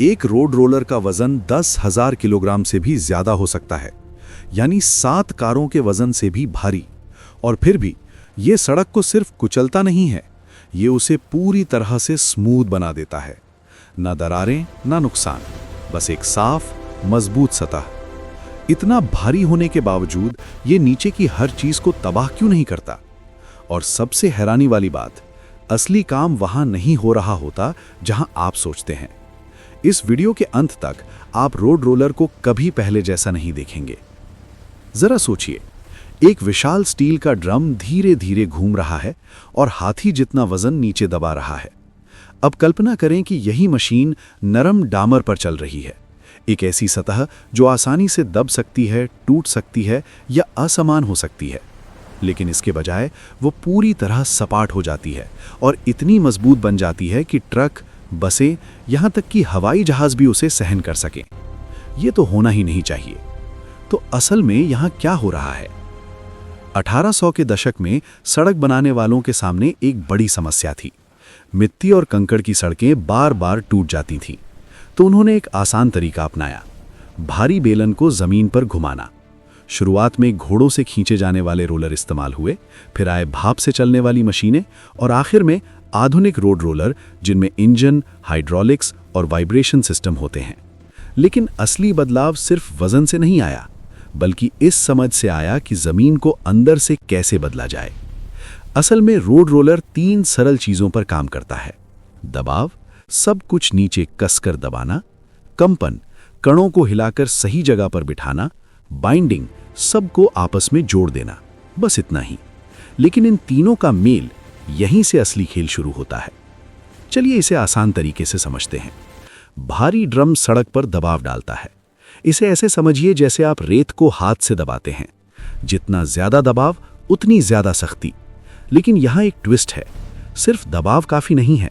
एक road roller का वजन 10,000 किलोग्राम से भी ज्यादा हो सकता है, यानी 7 कारों के वजन से भी भारी। और फिर भी ये सड़क को सिर्फ कुचलता नहीं है, ये उसे पूरी तरह से स्मूथ बना देता है। ना दरारें ना नुकसान, बस एक साफ मजबूत सतह। इतना भारी होने के बावजूद ये नीचे की हर चीज को तबाह क्यों नहीं करता? और सबसे हैरानी वाली बात, असली काम वहां नहीं हो रहा होता जहां आप सोचते हैं। इस वीडियो के अंत तक आप रोड रोलर को कभी पहले जैसा नहीं देखेंगे। जरा सोचिए, एक विशाल स्टील का ड्रम धीरे धीरे घूम रहा है और हाथी जितना वजन नीचे दबा रहा है। अब कल्पना करें कि यही मशीन नरम डामर पर चल रही है, एक ऐसी सतह जो आसानी से दब सकती है, टूट सकती है या असमान हो सकती है। लेकिन इसके बजाय वो पूरी तरह सपाट हो जाती है और इतनी मजबूत बन जाती है कि ट्रक, बसें, यहां तक कि हवाई जहाज भी उसे सहन कर सकें। ये तो होना ही नहीं चाहिए। तो असल में यहां क्या हो रहा है? 1800 के दशक में सड़क बनाने वालों के सामने एक बड़ी समस्या थी। मिट्टी और कंकड़ की सड़कें बार बार टूट जाती थीं। तो उन्होंने एक आसान तरीका अपनाया, भारी बेलन को जमीन पर घुमाना। शुरुआत में घोड़ों से खींचे जाने वाले रोलर इस्तेमाल हुए, फिर आए भाप से चलने वाली मशीनें और आखिर में आधुनिक रोड रोलर जिनमें इंजन, हाइड्रोलिक्स और वाइब्रेशन सिस्टम होते हैं। लेकिन असली बदलाव सिर्फ वजन से नहीं आया, बल्कि इस समझ से आया कि जमीन को अंदर से कैसे बदला जाए। असल में रोड रोलर 3 सरल चीजों पर काम करता है: दबाव, सब कुछ नीचे कसकर दबाना; कंपन, कणों को हिलाकर सही जगह पर बिठाना; बाइंडिंग, सबको आपस में जोड़ देना। बस इतना ही। लेकिन इन तीनों का मेल, यहीं से असली खेल शुरू होता है। चलिए इसे आसान तरीके से समझते हैं। भारी ड्रम सड़क पर दबाव डालता है। इसे ऐसे समझिए जैसे आप रेत को हाथ से दबाते हैं। जितना ज्यादा दबाव उतनी ज्यादा सख्ती। लेकिन यहां एक ट्विस्ट है, सिर्फ दबाव काफी नहीं है।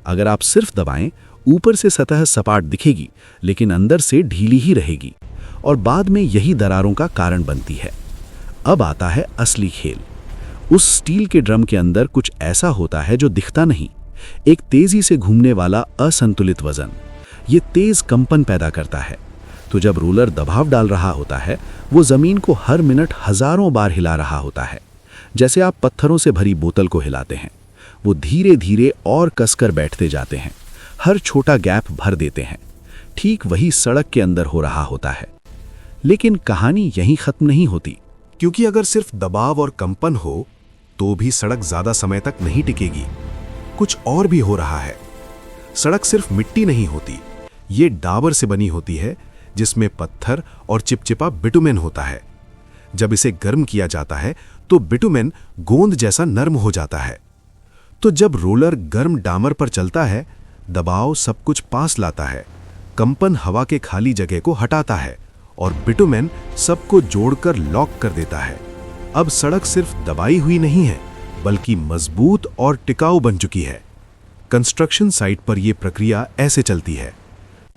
अगर आप सिर्फ दबाएं, ऊपर से सतह सपाट दिखेगी, लेकिन अंदर से ढीली ही रहेगी और बाद में यही दरारों का कारण बनती है। अब आता है असली खेल। उस स्टील के ड्रम के अंदर कुछ ऐसा होता है जो दिखता नहीं, एक तेजी से घूमने वाला असंतुलित वजन। ये तेज कंपन पैदा करता है। तो जब रोलर दबाव डाल रहा होता है, वो जमीन को हर मिनट हजारों बार हिला रहा होता है, जैसे आप पत्थरों से भरी बोतल को हिलाते हैं। वो धीरे धीरे और कसकर बैठते जाते हैं, हर छोटा गैप भर देते हैं। ठीक वही सड़क के अंदर हो रहा होता है। लेकिन कहानी यहीं खत्म नहीं होती, क्योंकि अगर सिर्फ दबाव और कंपन हो तो भी सड़क ज्यादा समय तक नहीं टिकेगी। कुछ और भी हो रहा है। सड़क सिर्फ मिट्टी नहीं होती, ये डाबर से बनी होती है, जिसमें पत्थर और चिपचिपा बिटुमेन होता है। जब इसे गर्म किया जाता है तो बिटुमेन गोंद जैसा नरम हो जाता है। तो जब रोलर गर्म डामर पर चलता है, दबाव सब कुछ पास लाता है, कंपन हवा के खाली जगह को हटाता है और बिटुमेन सबको जोड़कर लॉक कर देता है। अब सड़क सिर्फ दबाई हुई नहीं है, बल्कि मजबूत और टिकाऊ बन चुकी है। कंस्ट्रक्शन साइट पर यह प्रक्रिया ऐसे चलती है।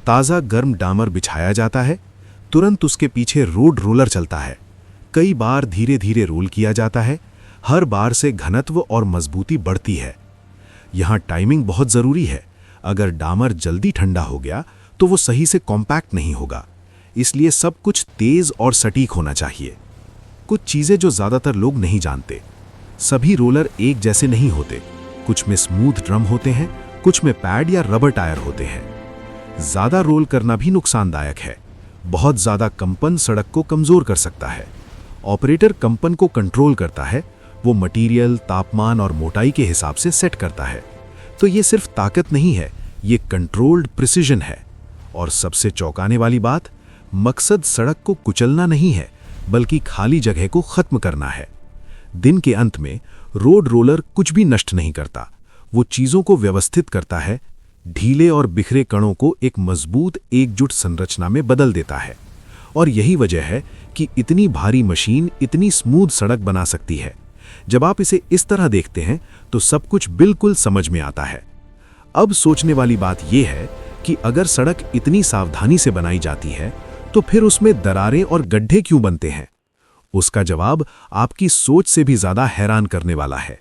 ताज़ा गर्म डामर बिछाया जाता है, तुरंत उसके पीछे रोड रोलर चलता है। कई बार धीरे धीरे रोल किया जाता है, हर बार से घनत्व और मजबूती बढ़ती है। यहां टाइमिंग बहुत जरूरी है। अगर डामर जल्दी ठंडा हो गया तो वो सही से कॉम्पैक्ट नहीं होगा, इसलिए सब कुछ तेज और सटीक होना चाहिए। कुछ चीजें जो ज्यादातर लोग नहीं जानते, सभी रोलर एक जैसे नहीं होते। कुछ में स्मूथ ड्रम होते हैं, कुछ में पैड या रबर टायर होते हैं। ज्यादा रोल करना भी नुकसानदायक है। बहुत ज्यादा कंपन सड़क को कमजोर कर सकता है। ऑपरेटर कंपन को कंट्रोल करता है, वो मटेरियल, तापमान और मोटाई के हिसाब से सेट करता है। तो ये सिर्फ ताकत नहीं है, ये कंट्रोल्ड प्रिसिजन है। और सबसे चौंकाने वाली बात, मकसद सड़क को कुचलना नहीं है, बल्कि खाली जगह को खत्म करना है। दिन के अंत में रोड रोलर कुछ भी नष्ट नहीं करता, वो चीजों को व्यवस्थित करता है, ढीले और बिखरे कणों को एक मजबूत एकजुट संरचना में बदल देता है। और यही वजह है कि इतनी भारी मशीन इतनी स्मूथ सड़क बना सकती है। जब आप इसे इस तरह देखते हैं तो सब कुछ बिल्कुल समझ में आता है। अब सोचने वाली बात यह है कि अगर सड़क इतनी सावधानी से बनाई जाती है तो फिर उसमें दरारें और गड्ढे क्यों बनते हैं? उसका जवाब आपकी सोच से भी ज्यादा हैरान करने वाला है।